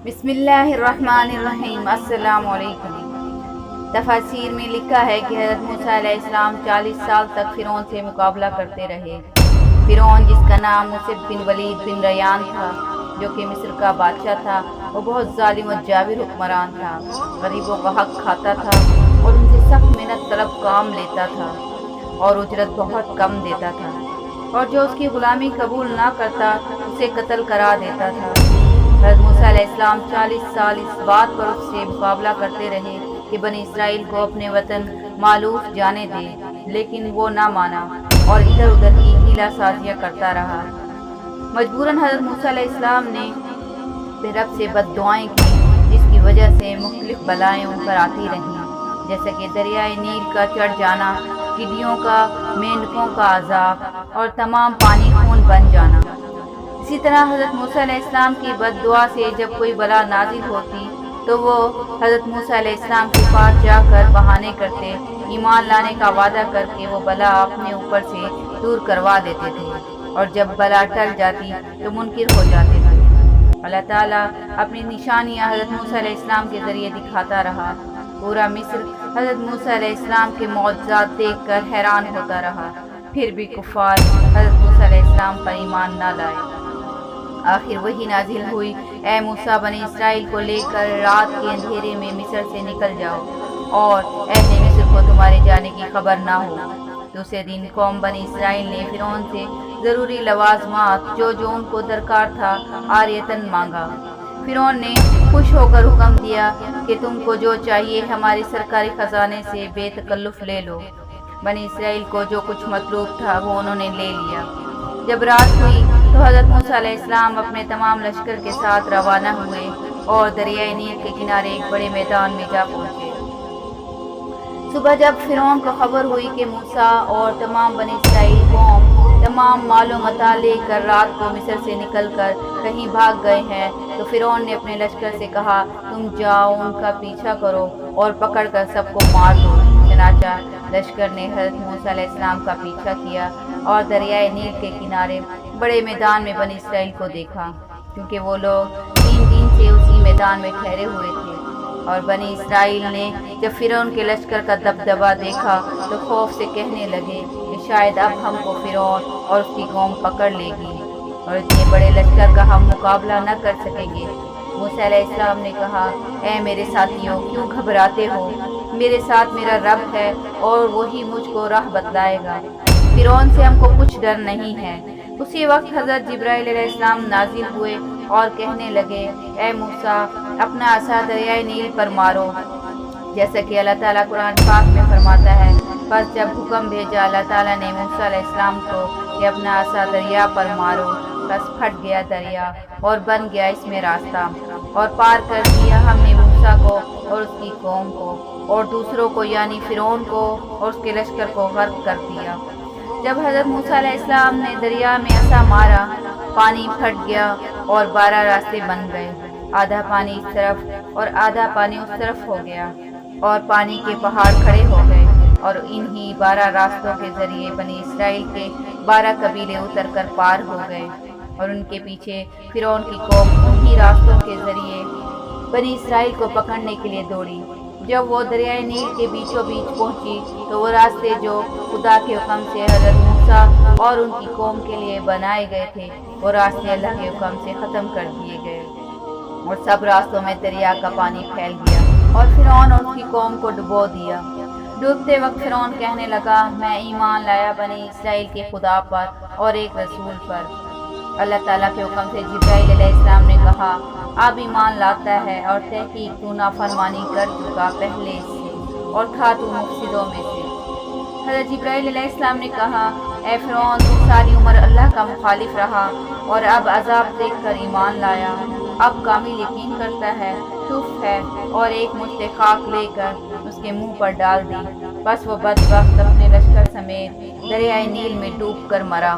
بسم اللہ الرحمن الرحیم۔ السلام علیکم۔ تفاسیر میں لکھا ہے کہ حضرت موسیٰ علیہ السلام 40 سال تک فرعون سے مقابلہ کرتے رہے۔ فرعون، جس کا نام مصعب بن ولید بن ریان تھا، جو کہ مصر کا بادشاہ تھا، وہ بہت ظالم و جابر حکمران تھا۔ غریبوں کا حق کھاتا تھا اور ان سے سخت محنت طلب کام لیتا تھا اور اجرت بہت کم دیتا تھا، اور جو اس کی غلامی قبول نہ کرتا اسے قتل کرا دیتا تھا۔ حضرت موسیٰ علیہ السلام 40 سال اس بات پر اس سے مقابلہ کرتے رہے کہ بنی اسرائیل کو اپنے وطن مالوف جانے دے، لیکن وہ نہ مانا اور ادھر ادھر کی ہیلا سازیاں کرتا رہا۔ مجبوراً حضرت موسیٰ علیہ السلام نے اپنے رب سے بد دعائیں کی، جس کی وجہ سے مختلف بلائیں ان پر آتی رہیں، جیسے کہ دریائے نیل کا چڑھ جانا، ٹڈیوں کا، مینڈکوں کا عذاب اور تمام پانی خون بن جانا۔ اسی طرح حضرت موسیٰ علیہ السلام کی بد دعا سے جب کوئی بلا نازل ہوتی تو وہ حضرت موسیٰ علیہ السلام کے پاس جا کر بہانے کرتے، ایمان لانے کا وعدہ کر کے وہ بلا اپنے اوپر سے دور کروا دیتے تھے، اور جب بلا ٹل جاتی تو منکر ہو جاتے تھے۔ اللہ تعالیٰ اپنی نشانیاں حضرت موسیٰ علیہ السلام کے ذریعے دکھاتا رہا۔ پورا مصر حضرت موسیٰ علیہ السلام کے معجزات دیکھ کر حیران ہوتا رہا، پھر بھی کفار حضرت موسیٰ علیہ السلام پر ایمان نہ لائے۔ آخر وہی نازل ہوئی، اے موسیٰ، بنی اسرائیل کو لے کر رات کے اندھیرے میں مصر سے نکل جاؤ اور اہل مصر کو تمہارے جانے کی خبر نہ ہو۔ دوسرے دن قوم بنی اسرائیل نے فرعون سے ضروری لوازمات جو ان کو درکار تھا عاریتاً مانگا۔ فرعون نے خوش ہو کر حکم دیا کہ تم کو جو چاہیے ہماری سرکاری خزانے سے بے تکلف لے لو۔ بنی اسرائیل کو جو کچھ مطلوب تھا وہ انہوں نے لے لیا۔ جب رات ہوئی تو حضرت موسیٰ علیہ السلام اپنے تمام لشکر کے ساتھ روانہ ہوئے اور دریائے نیل کے کنارے ایک بڑے میدان میں جا پہنچے۔ صبح جب فرعون کو خبر ہوئی کہ موسیٰ اور تمام بنی اسرائیل قوم تمام مال و متاع لے کر رات کو مصر سے نکل کر کہیں بھاگ گئے ہیں، تو فرعون نے اپنے لشکر سے کہا، تم جاؤ ان کا پیچھا کرو اور پکڑ کر سب کو مار دو۔ چنانچہ لشکر نے حضرت موسیٰ علیہ السلام کا پیچھا کیا اور دریائے نیل کے کنارے بڑے میدان میں بنی اسرائیل کو دیکھا، کیونکہ وہ لوگ 3 دن سے اسی میدان میں ٹھہرے ہوئے تھے۔ اور بنی اسرائیل نے جب فرعون کے لشکر کا دبدبا دیکھا تو خوف سے کہنے لگے کہ شاید اب ہم کو فرعون اور اس کی قوم پکڑ لے گی اور اتنے بڑے لشکر کا ہم مقابلہ نہ کر سکیں گے۔ موسیٰ علیہ السلام نے کہا، اے میرے ساتھیوں، کیوں گھبراتے ہو؟ میرے ساتھ میرا رب ہے اور وہی مجھ کو راہ بتلائے گا۔ فرعون سے ہم کو کچھ ڈر نہیں ہے۔ اسی وقت حضرت جبرائیل علیہ السلام نازل ہوئے اور کہنے لگے، اے موسیٰ، اپنا عصا دریائے نیل پر مارو، جیسا کہ اللہ تعالیٰ قرآن پاک میں فرماتا ہے۔ بس جب حکم بھیجا اللہ تعالیٰ نے موسیٰ علیہ السلام کو کہ اپنا عصا دریا پر مارو، بس پھٹ گیا دریا اور بن گیا اس میں راستہ، اور پار کر دیا ہم نے موسیٰ کو اور اس کی قوم کو اور دوسروں کو، یعنی فرعون کو اور اس کے لشکر کو غرق کر دیا۔ جب حضرت موسیٰ علیہ السلام نے دریا میں عصا مارا، پانی پھٹ گیا اور 12 راستے بن گئے، آدھا پانی اس طرف اور آدھا پانی اس طرف ہو گیا، اور پانی کے پہاڑ کھڑے ہو گئے، اور انہی 12 راستوں کے ذریعے بنی اسرائیل کے 12 قبیلے اتر کر پار ہو گئے، اور ان کے پیچھے فرعون کی قوم انہی راستوں کے ذریعے بنی اسرائیل کو پکڑنے کے لیے دوڑی۔ جب وہ دریائے نیل کے بیچوں بیچ پہنچی تو وہ راستے جو خدا کے حکم سے حضرت موسیٰ اور ان کی قوم کے لیے بنائے گئے تھے، وہ راستے اللہ کے حکم سے ختم کر دیے گئے، اور سب راستوں میں دریا کا پانی پھیل گیا اور فرعون اور اس کی قوم کو ڈبو دیا۔ ڈوبتے وقت فرعون کہنے لگا، میں ایمان لایا بنی اسرائیل کے خدا پر اور ایک رسول پر۔ اللہ تعالیٰ کے حکم سے جبرائیل علیہ السلام نے کہا، اب ایمان لاتا ہے، اور تحقیق تو نافرمانی کر چکا پہلے سے، اور تھا تو مفسدوں میں سے۔ حضرت جبرائیل علیہ السلام نے کہا، اے فرعون، تو ساری عمر اللہ کا مخالف رہا اور اب عذاب دیکھ کر ایمان لایا، اب کامل یقین کرتا ہے، تف ہے، اور ایک مشت خاک لے کر اس کے منہ پر ڈال دی، بس وہ بدبخت اپنے لشکر سمیت دریائے نیل میں ڈوب کر مرا۔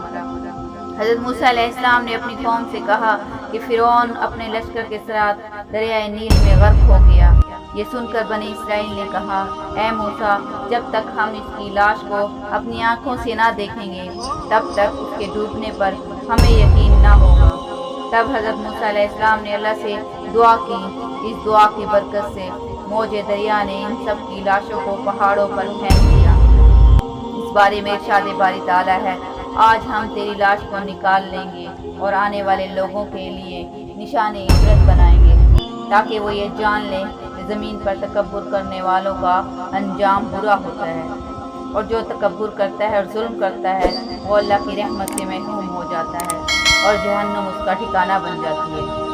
حضرت موسیٰ علیہ السلام نے اپنی قوم سے کہا کہ فرعون اپنے لشکر کے ساتھ دریائے نیل میں غرق ہو گیا۔ یہ سن کر بنی اسرائیل نے کہا، اے موسیٰ، جب تک ہم اس کی لاش کو اپنی آنکھوں سے نہ دیکھیں گے تب تک اس کے ڈوبنے پر ہمیں یقین نہ ہوگا۔ تب حضرت موسیٰ علیہ السلام نے اللہ سے دعا کی۔ اس دعا کی برکت سے موج دریا نے ان سب کی لاشوں کو پہاڑوں پر پھینک دیا۔ اس بارے میں ارشاد باری تعالیٰ ہے، آج ہم تیری لاش کو نکال لیں گے اور آنے والے لوگوں کے لیے نشان عبرت بنائیں گے، تاکہ وہ یہ جان لیں کہ زمین پر تکبر کرنے والوں کا انجام برا ہوتا ہے، اور جو تکبر کرتا ہے اور ظلم کرتا ہے وہ اللہ کی رحمت سے محروم ہو جاتا ہے اور جہنم اس کا ٹھکانہ بن جاتی ہے۔